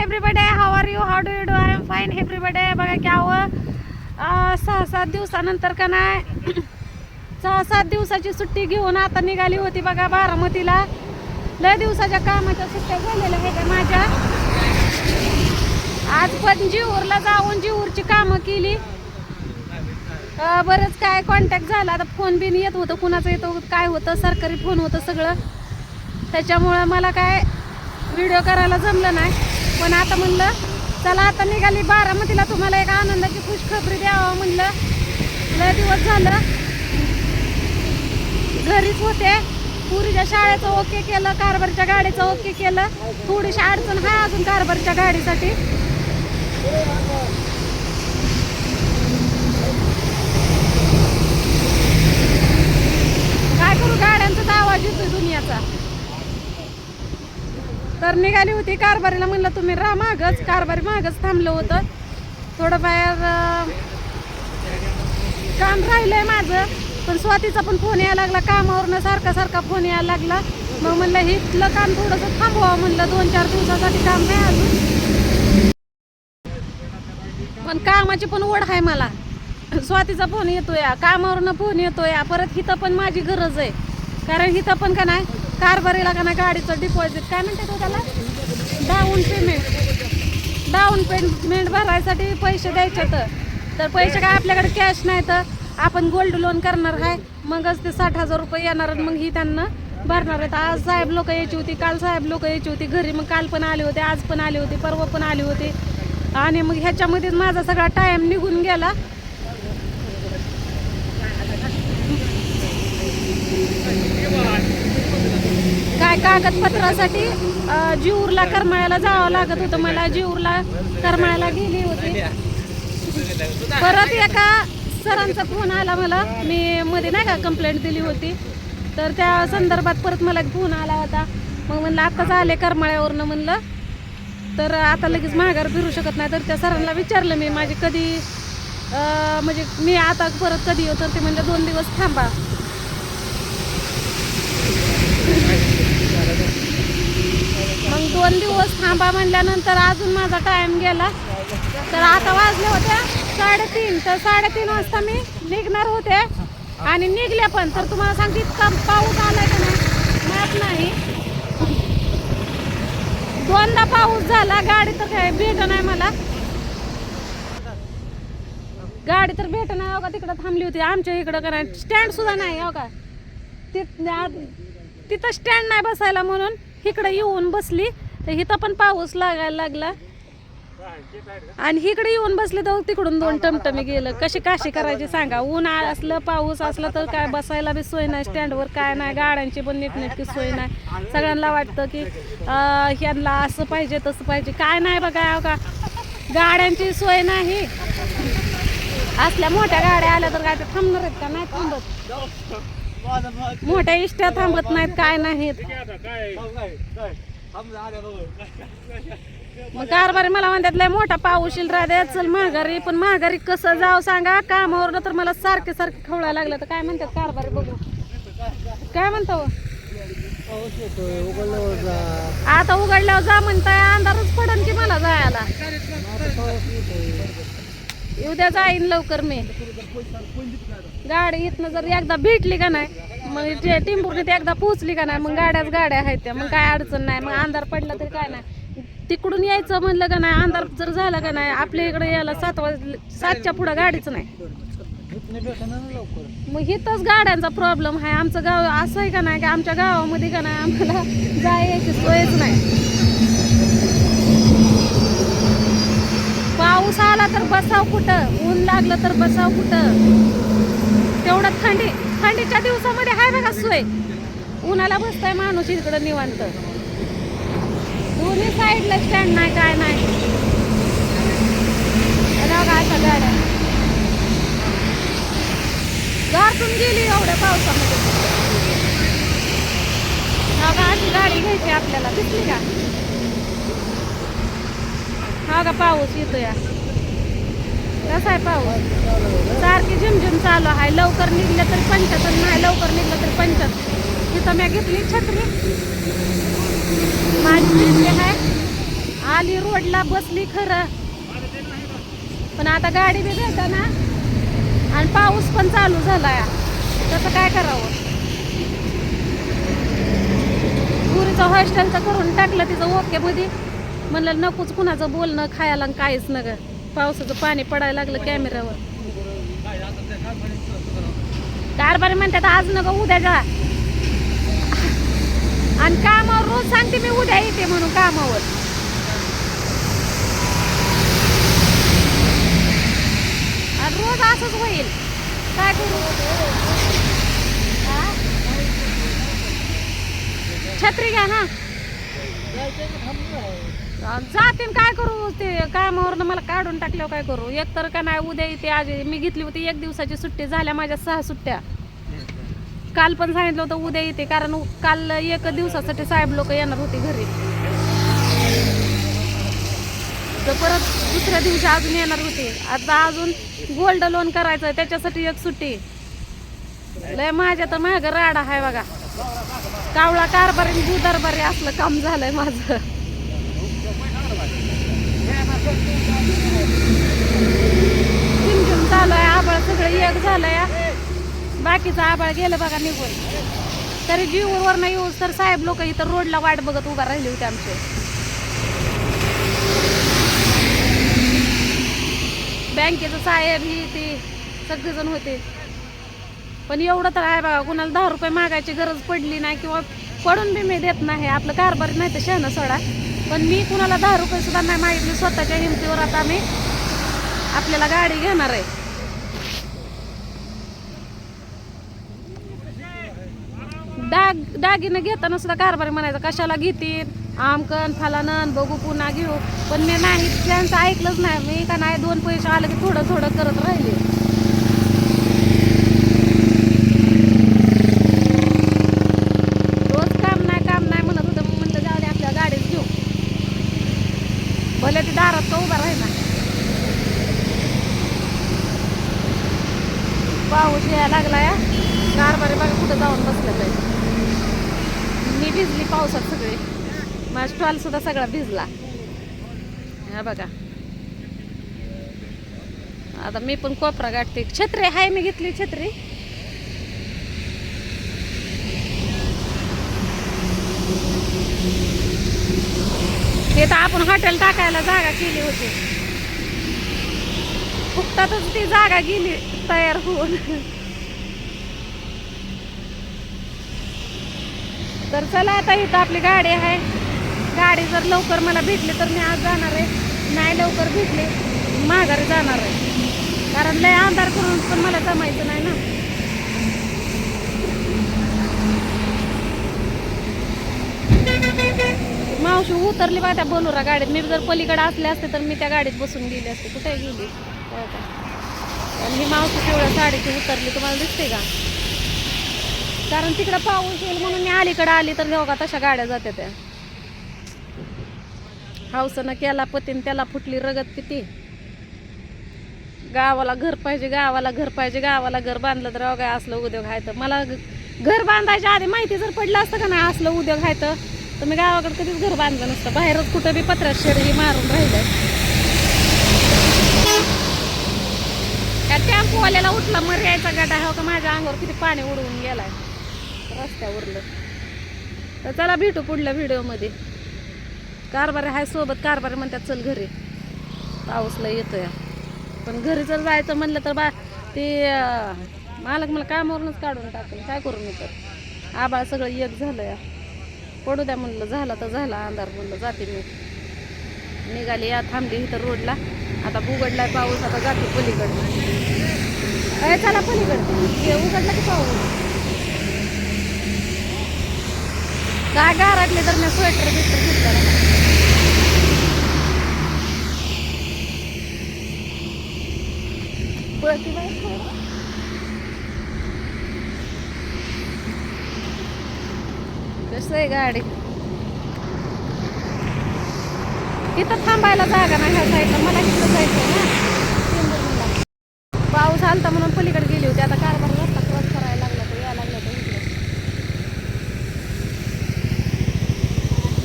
Everybody, how are you, how do you do? I am fine everybody. बघा की आव 6-7 दिवसानंतर का नाही 6-7 दिवसाची सुट्टी घेऊन आता निघाली होती बघा बारामतीला. लय दिवसाच्या कामाच्या सुट्ट्या झालेल्या आहेत माझ्या. आज पण जीवूरला जाऊन जीवूरची कामं केली. बरंच काय कॉन्टॅक्ट झाला. आता फोन बिन येत होतं, कुणाचं येत होतं काय होतं, सरकारी फोन होतं सगळं. त्याच्यामुळं मला काय व्हिडिओ करायला जमलं नाही. पण आता म्हणलं चला आता निघाली बारामतीला, तुम्हाला एक आनंदाची खुशखबरी द्यावं म्हणलं. लय दिवस झालं घरीच होते. पुरीच्या शाळेचं ओके केलं, कारभारच्या गाडीचं ओके केलं. थोडीशी अडचण आहे अजून कारभारच्या गाडीसाठी. काय करू, गाड्यांचा आवाज येतोय दुनियाचा. तर निघाली होती कारभारीला, म्हणलं तुम्ही राहा मागच. कारभारी मागच थांबलं होतं. थोडं बाहेर काम राहिलंय माझं. पण स्वातीचा पण फोन यायला लागला कामावरनं, सारखा फोन यायला लागला. मग म्हणलं हिथलं काम थोडंसं थांबवावं म्हणलं, 2-4 दिवसासाठी काम नाही अजून. पण कामाची पण ओढ आहे मला. स्वातीचा फोन येतोय, कामावरनं फोन येतोय, परत हिथं पण माझी गरज आहे. कारण हिथं पण का नाही कारभारीला का नाही गाडीचं डिपॉझिट काय म्हणतात त्याला, डाऊन पेमेंट भरायसाठी पैसे द्यायचे. तर पैसे काय आपल्याकडे कॅश नाही, तर आपण गोल्ड लोन करणार आहे. मगच ते 60,000 रुपये येणार. मग ही त्यांना भरणार आहेत. आज साहेब लोक यायची होती, काल साहेब लोक यायची होती घरी. मग काल पण आले होते, आज पण आले होते, परवा पण आले होते. आणि मग ह्याच्यामध्येच माझा सगळा टाइम निघून गेला. काय कागदपत्रासाठी जीवूरला करमाळ्याला जावं लागत होतं मला. जीवूरला करमाळ्याला गेली होती. परत एका सरांचा फोन आला मला. मी मध्ये नाही का कंप्लेंट दिली होती, तर त्या संदर्भात परत मला फोन आला होता. मग म्हणलं आत्ताच आले करमाळ्यावरनं म्हणलं, तर आता लगेच माघार फिरू शकत नाही. तर त्या सरांना विचारलं मी माझी कधी म्हणजे मी आता परत कधी येऊ. तर ते म्हणलं 2 दिवस थांबा. मग 2 दिवस थांबा म्हणल्यानंतर अजून माझा टाइम गेला. तर आता वाजले होते 3:30. तर 3:30 वाजता मी निघणार होते आणि निघले पण. तर तुम्हाला सांगते इतका पाऊस आलाय का नाही माहित नाही. 2दा पाऊस झाला. गाडी तर काय भेट नाही मला, गाडी तर भेट नाही. हो का तिकडं थांबली होती आमच्या इकडं का नाही स्टँड सुद्धा नाही. हो का तिथं स्टँड नाही बसायला, म्हणून इकडे येऊन बसली. तर इथं पण पाऊस लागायला लागला आणि इकडे येऊन बसले तर तिकडून 2 टमटमी गेलं. कशी काशी करायची सांगा. ऊन असलं पाऊस असला तर काय बसायला बी सोय नाही स्टँडवर, काय नाही. गाड्यांची पण नीटनेटकी सोय नाही. सगळ्यांना वाटतं की ह्यांना असं पाहिजे तसं पाहिजे, काय नाही बघा. हो का गाड्यांची सोय नाही. असल्या मोठ्या गाड्या आल्या तर काय ते थांबणार आहेत का? नाही थांबत. मोठ्या इष्ट्या थांबत नाहीत, काय नाहीत. मग कारभारी मला म्हणतात लय मोठा पाऊस येईल राहते, चल माघारी. पण माघारी कसं जाऊ सांगा, कामावरनं तर मला सारखे खवळायला लागलं. तर काय म्हणतात कारभारी, बघू काय म्हणतो. आता उघडल्यावर जा म्हणताय, अंधारच पडन की मला जायला. उद्या जाईन लवकर मी. गाडी इथनं जर एकदा भेटली का नाही, मग टिंबुर्णीत एकदा पोहोचली का नाही, मग गाड्या आहेत त्या. मग काय अडचण नाही. मग अंधार पडला तरी काय नाही. तिकडून यायचं म्हणलं का नाही, अंधार जर झाला का नाही, आपल्या इकडे यायला 7च्या पुढं गाडीच नाही. मग इथंच गाड्यांचा प्रॉब्लेम आहे. आमचं गाव असं आहे का नाही की आमच्या गावामध्ये का नाही आम्हाला जायची सोयच नाही. पाऊस आला तर बसाव कुठं, ऊन लागलं तर बसाव कुठं. तेवढं थंडीच्या दिवसामध्ये आहे बघा सोय. उन्हाला बसताय माणूस इकडं निवांत. दोन्ही साईडला स्टँड नाही, काय नाही. अशा गाड्या गारतून गेली एवढ्या पावसामध्ये. हा का अशी गाडी घ्यायची आपल्याला, दिसली का? हा का पाऊस येतो या. कसा आहे पाऊस? सारखी झिमझिम चालू आहे. लवकर निघलं तरी 75, नाही लवकर निघलं तरी 75. तिथं मी घेतली छत्री माझी आहे. आली रोडला बसली खरं, पण आता गाडी बी भेटना आणि पाऊस पण चालू झालाय. तसं काय करावं? पुरीचं हॉस्टेलचं करून टाकलं तिचं ओके मध्ये. म्हणलं नकोच कुणाचं बोलणं खायला काहीच न ग. पावसाचं पाणी पडायला लागलं कॅमेऱ्यावर. कारभारी म्हणतात आज न ग उद्या जा. आणि कामावर रोज सांगते मी उद्या येते म्हणून कामावर. आणि रोज असंच होईल. काय करू? छत्री घ्या ना. जातीन काय करू? ते कामावर मला काढून टाकल्यावर काय करू? एक तर का नाही उद्या येते. आज मी घेतली होती 1 दिवसाची सुट्टी, झाल्या माझ्या 6 सुट्ट्या. काल पण सांगितलं होतं उद्या येते, कारण काल 1 दिवसासाठी साहेब लोक येणार होते घरी. तर परत दुसऱ्या दिवशी अजून येणार होते. आता अजून गोल्ड लोन करायचं, त्याच्यासाठी 1 सुट्टी. लय माझ्या तर माग राडा आहे बघा. कावळा कारभारी बुदरबारी असलं काम झालंय माझं. झिमझिम चालू आहे. आबाळ सगळं एक झालंय. बाकीचं आबाळ गेलं बघा निघून. तरी जीववर नाही येऊस तर साहेब लोक इथं रोडला वाट बघत उभा राहिले होते आमचे. बँकेचं साहेब ही ते सगळेजण होते. पण एवढं तर आहे बघा, कुणाला 10 रुपये मागायची गरज पडली नाही किंवा पडून बी मी देत नाही. आपलं कारभार नाही तर शहाणं सोडा. पण मी कुणाला 10 रुपये सुद्धा नाही मागितले. स्वतःच्या हिमतीवर आता मी आपल्याला गाडी घेणार आहे. दागिनं घेताना सुद्धा कारभारी म्हणायचं कशाला घेतील, आमकन फलानन बघू पुन्हा घेऊ. पण मी नाही, त्यांचं ऐकलंच नाही. मी का नाही 2 पैसे आले की थोडं थोडं करत राहिले. रोज काम नाही म्हणत होतं. मग म्हणलं जाऊ दे आपल्या गाडीत घेऊ. भले ती दारात का उभा राहिला. पाऊस यायला लागला या. कारभारी बघा कुठं जाऊन बसलं पाहिजे. मी भिजली पावसात सगळे. माझा स्टॉल सुद्धा सगळा भिजला. हा बघा. आता मी पण कोपरा गाठते. छत्री आहे, मी घेतली छत्री. ते तर आपण हॉटेल टाकायला जागा केली होती. फुकटातच ती जागा गेली तयार होऊन. तर चला आता इथं आपली गाडी आहे. गाडी जर लवकर मला भेटली तर मी आज जाणार आहे. नाही लवकर भेटली माघारी जाणार आहे. कारण लय अंधार करून पण मला जमायचं नाही ना. मावशी उतरली बा त्या बोलुरा गाडीत. मी जर पलीकडे असले असते तर मी त्या गाडीत बसून गेली असते. कुठे गेली? आणि ही मावशी पिवळ्या साडीची उतरली. तुम्हाला दिसते का? कारण तिकडं पाऊस येईल म्हणून मी अलीकडे आली. तर जेव्हा तशा गाड्या जाते त्या. हावसानं केला पतीन त्याला फुटली रगत किती. गावाला घर पाहिजे, गावाला घर पाहिजे, गावाला घर बांधलं तर काय असलं उद्योग आहे. तर मला घर बांधायच्या आधी माहिती जर पडलं असतं का नाही असलं उद्योग आहे तर मी गावाकडे कधीच घर बांधलं नसतं. बाहेरच कुठं बी पत्र्यात शेडही मारून राहिलं. त्या टेम्पोवाल्याला उठला मर यायचा गड्डा हो का. माझ्या अंगावर किती पाणी उडवून गेलाय रस्त्यावरलं. तर चला भेटू पुढल्या व्हिडिओमध्ये. कारभारी आहे सोबत. कारभारी म्हणतात चल घरी, पाऊसला येतोय. पण घरी जर जायचं म्हणलं तर ते मालक मला कामावरूनच काढून टाकेल. काय करू मी तर? आबाळ सगळं एक झालं या. पडू द्या म्हणलं. झाला तर झाला अंधार. म्हणलं जाते मी. निघाली या थांबली इथं रोडला. आता उघडलाय पाऊस. आता जाते पलीकडे. चला पलीकडे. उघडला की पाऊस काय गाराटले तर मी स्वेटर बिस्टर घेतला. कसं आहे गाडी. इथं थांबायला जागा नाही ह्या साईडला. मला इथं जायचं ना. पाऊस आलता म्हणून पलीकडे गेली होती. आता कारभार रस्ता क्रॉस करायला लागला तर यायला लागला तर इकडे.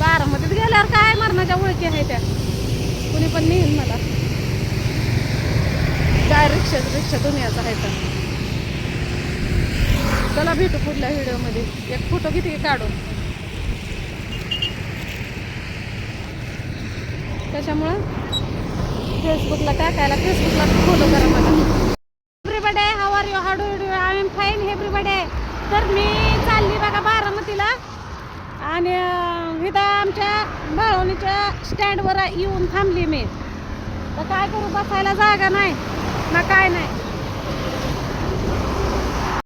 बारामतीत गेल्यावर काय मरणाच्या ओळखी आहे त्या. कुणी पण नेईन मला. काय रिक्षा दुनियाचा आहे तर. चला भेटू पुढल्या व्हिडिओमध्ये. एक फोटो किती काढू त्याच्यामुळं फेसबुकला टाकायला. फेसबुकला फॉलो करा मला. Everybody how are you, how do you do. I am fine everybody. तर मी चालली बघा बारामतीला आणि इथं आमच्या बाळवणीच्या स्टँडवर येऊन थांबली मी. तर काय करू, बसायला जागा नाही ना काय नाही.